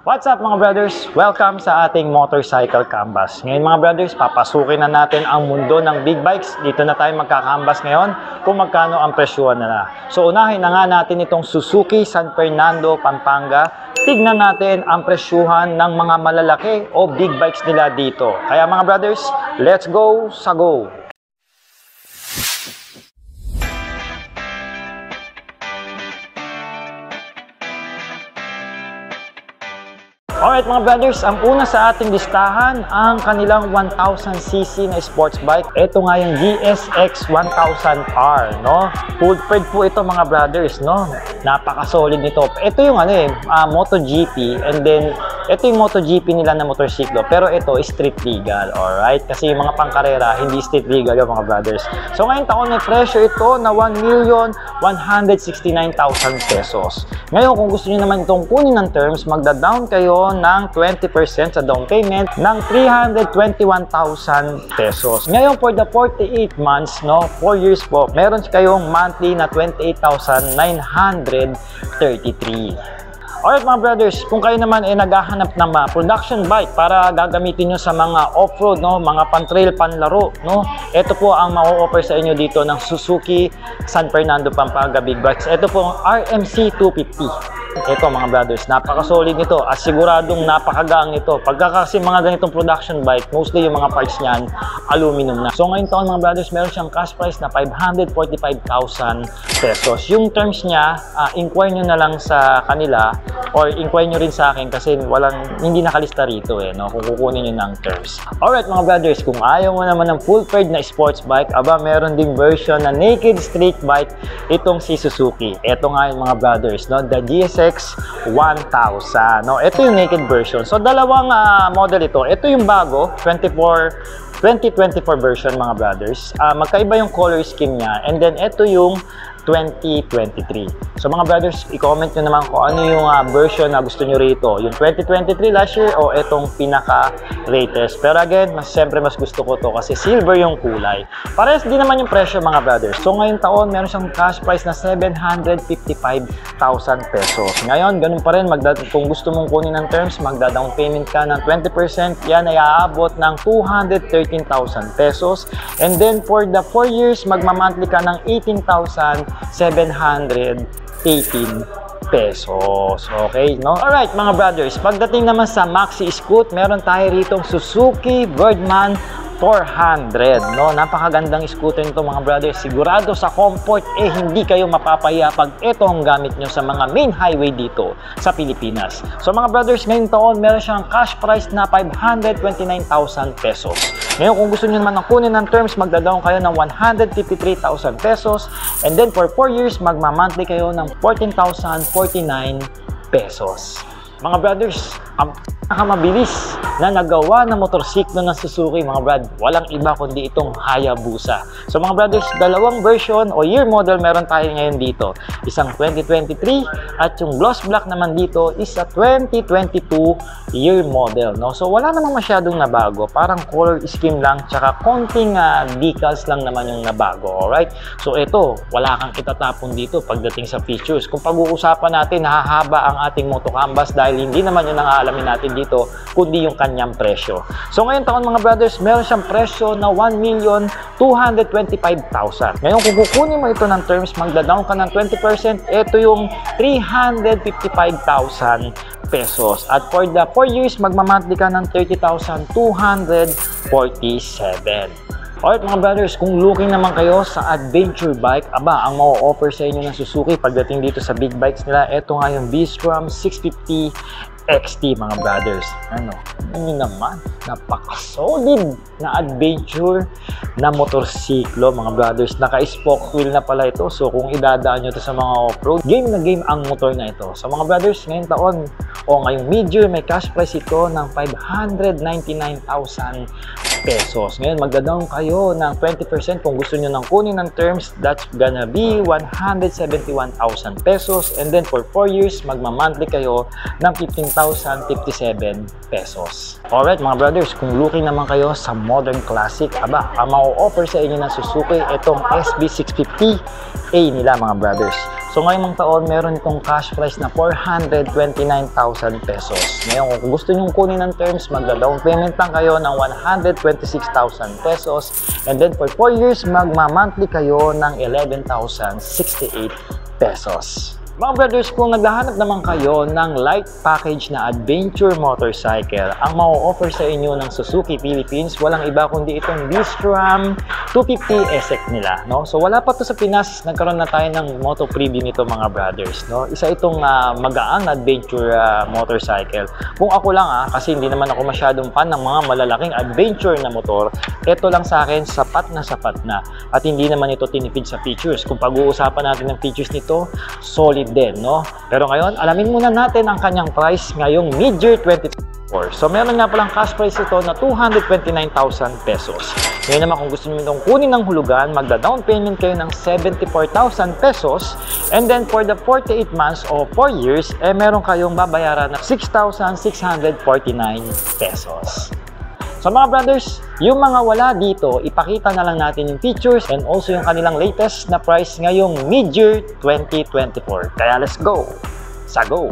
What's up mga brothers? Welcome sa ating motorcycle canvas. Ngayon mga brothers, papasukin na natin ang mundo ng big bikes. Dito na tayo magka-canvas ngayon kung magkano ang presyuhan na. So unahin na nga natin itong Suzuki San Fernando, Pampanga. Tignan natin ang presyuhan ng mga malalaki o big bikes nila dito. Kaya mga brothers, let's go sa go! Alright mga brothers, ang una sa ating listahan, ang kanilang 1000cc na sports bike. Ito nga yung GSX 1000R, no? Full-fed po ito mga brothers, no? Napaka-solid nito. Ito yung MotoGP, and then ito yung MotoGP nila na motorsiklo, pero ito street legal, alright? Kasi yung mga pangkarera, hindi street legal yung mga brothers. So ngayong taon may presyo ito na 1,169,000 pesos. Ngayon kung gusto niyo naman itong kunin ng terms, magda-down kayo ng 20% sa down payment ng 321,000 pesos. Ngayon for the 48 months, no, 4 years po, meron kayong monthly na 28,933. Alright mga brothers, kung kayo naman ay naghahanap ng mga production bike para gagamitin nyo sa mga off-road, no, mga pan-trail, panlaro, no, ito po ang ma-offer sa inyo dito ng Suzuki San Fernando, Pampanga Big Bikes. Ito po ang RMC 250. Ito mga brothers, napaka-solid nito at siguradong napakagaang ito. Pagka kasi mga ganitong production bike, mostly yung mga parts niyan, aluminum na. So ngayong taon mga brothers, meron siyang cash price na 545,000 pesos. Yung terms niya, inquire nyo na lang sa kanila or inquire nyo rin sa akin kasi hindi nakalista rito no, kung kukunin nyo ng terms. Alright mga brothers, kung ayaw mo naman ng full-fledged na sports bike, meron ding version na naked street bike itong si Suzuki. Ito nga yung mga brothers, no, the GSX 1000. No, ito yung naked version. So dalawang model ito. Ito yung bago, 2024 version mga brothers. Magkaiba yung color scheme niya. And then ito yung 2023. So mga brothers, i-comment nyo naman kung ano yung version na gusto nyo rito. Yung 2023 last year o itong pinaka-latest. Pero again, siyempre mas gusto ko to kasi silver yung kulay. Parehas din naman yung presyo mga brothers. So ngayong taon, meron siyang cash price na 755,000 pesos. Ngayon, ganun pa rin. Kung gusto mong kunin ng terms, magda-down payment ka ng 20%. Yan ay aabot ng 213,000 pesos. And then for the 4 years, magmamonthly ka ng 18,718 pesos. Okay, no? Alright, mga brothers. Pagdating naman sa Maxi Scoot, meron tayo ritong Suzuki Birdman 400, no? Napakagandang scooter nito mga brothers. Sigurado sa comfort, hindi kayo mapapaya pag ito ang gamit nyo sa mga main highway dito sa Pilipinas. So mga brothers, ngayong taon, meron siyang cash price na 529,000 pesos. Ngayon, kung gusto nyo naman ng kunin ng terms, magda-down kayo ng 153,000 pesos. And then for 4 years, magma-monthly kayo ng 14,049 pesos. Mga brothers, ang pinakamabilis na nagawa na motorsiklo ng Suzuki mga brad, walang iba kundi itong Hayabusa. So mga brothers, dalawang version o year model meron tayo ngayon dito. Isang 2023 at yung gloss black naman dito is a 2022 year model, no? So wala namang masyadong nabago, parang color scheme lang tsaka konting decals lang naman yung nabago, alright? So ito, wala kang itatapon dito pagdating sa features. Kung pag-uusapan natin, nahahaba ang ating moto canvas dahil hindi naman yun ang aalamin natin dito, kundi yung kanyang presyo. So ngayon taon mga brothers, meron siyang presyo na 1,225,000. Ngayon kung kukunin mo ito ng terms, magda-down ka ng 20%, ito yung 355,000 pesos. At for the 4 years, magmamonthly ka ng 30,247. Alright mga brothers, kung looking naman kayo sa adventure bike, ang ma-offer sa inyo ng Suzuki pagdating dito sa big bikes nila, ito nga yung V-Strom 650 XT mga brothers. Ano naman, napaka-solid na adventure na motorsiklo mga brothers. Naka-spoke wheel na pala ito. So kung idadaan nyo ito sa mga off-road, game na game ang motor na ito. So mga brothers, ngayong taon o ngayong mid-year, may cash price ito ng 599,000 pesos. Ngayon, magda-down kayo ng 20% kung gusto nyo ng kunin ng terms. That's gonna be 171,000 pesos. And then for 4 years, magma-monthly kayo ng 15,057 pesos. Alright mga brothers, kung looking naman kayo sa modern classic, ang ma-offer sa inyo ng Suzuki itong SB650A nila mga brothers. So ngayong taon, meron itong cash price na 429,000 pesos. Ngayon, kung gusto nyo kunin ng terms, magda-down payment lang kayo ng 126,000 pesos. And then for 4 years, magma-monthly kayo ng 11,068 pesos. Mga brothers, kung naghahanap naman kayo ng light package na adventure motorcycle, ang ma-offer sa inyo ng Suzuki Philippines, walang iba kundi itong V-Stram 250 SX nila. No? So wala pa to sa Pinas, nagkaroon na tayo ng moto preview nito mga brothers. No? Isa itong magaang adventure motorcycle. Kung ako lang kasi hindi naman ako masyadong fan ng mga malalaking adventure na motor, ito lang sa akin sapat na. At hindi naman ito tinipid sa features. Kung pag-uusapan natin ng features nito, solid din, no? Pero ngayon, alamin muna natin ang kanyang price ngayong mid-year 2024. So, meron nga palang cash price ito na 229,000 pesos. Ngayon naman, kung gusto nyo itong kunin ng hulugan, magda-down payment kayo ng 74,000 pesos. And then, for the 48 months o 4 years, meron kayong babayaran ng 6,649 pesos. So mga brothers, yung mga wala dito, ipakita na lang natin yung features and also yung kanilang latest na price ngayong mid-year 2024. Kaya let's go! Sa go!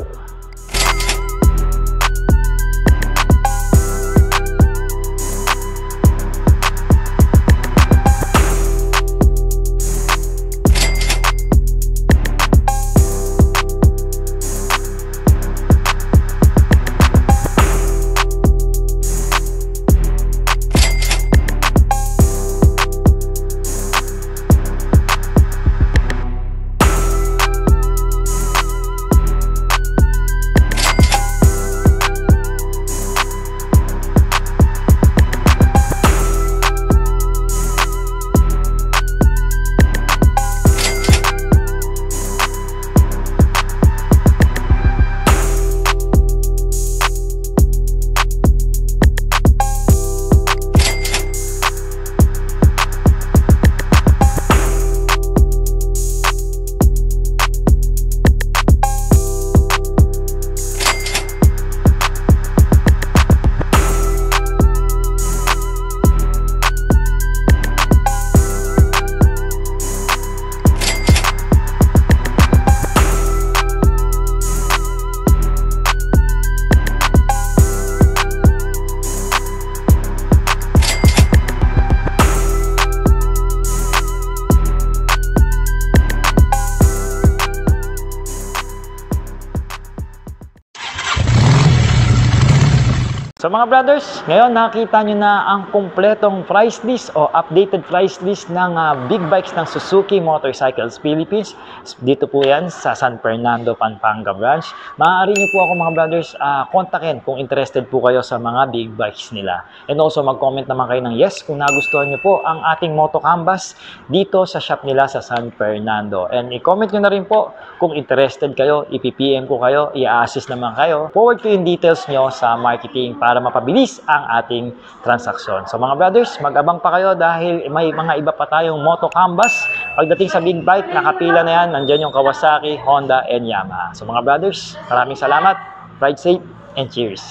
So mga brothers, ngayon nakita nyo na ang kumpletong price list o updated price list ng big bikes ng Suzuki Motorcycles Philippines. Dito po yan sa San Fernando, Pampanga branch. Maaari nyo po ako mga brothers kontakin kung interested po kayo sa mga big bikes nila. And also mag-comment naman kayo ng yes kung nagustuhan nyo po ang ating Moto Canvas dito sa shop nila sa San Fernando. And i-comment nyo na rin po kung interested kayo, i-PM ko kayo, i-assist naman kayo. Forward ko yung details nyo sa marketing para mapabilis ang ating transaksyon. So mga brothers, mag-abang pa kayo dahil may mga iba pa tayong Moto Canvas. Pagdating sa big bike, nakapila na yan. Nandyan yung Kawasaki, Honda, and Yamaha. So mga brothers, maraming salamat. Ride safe and cheers!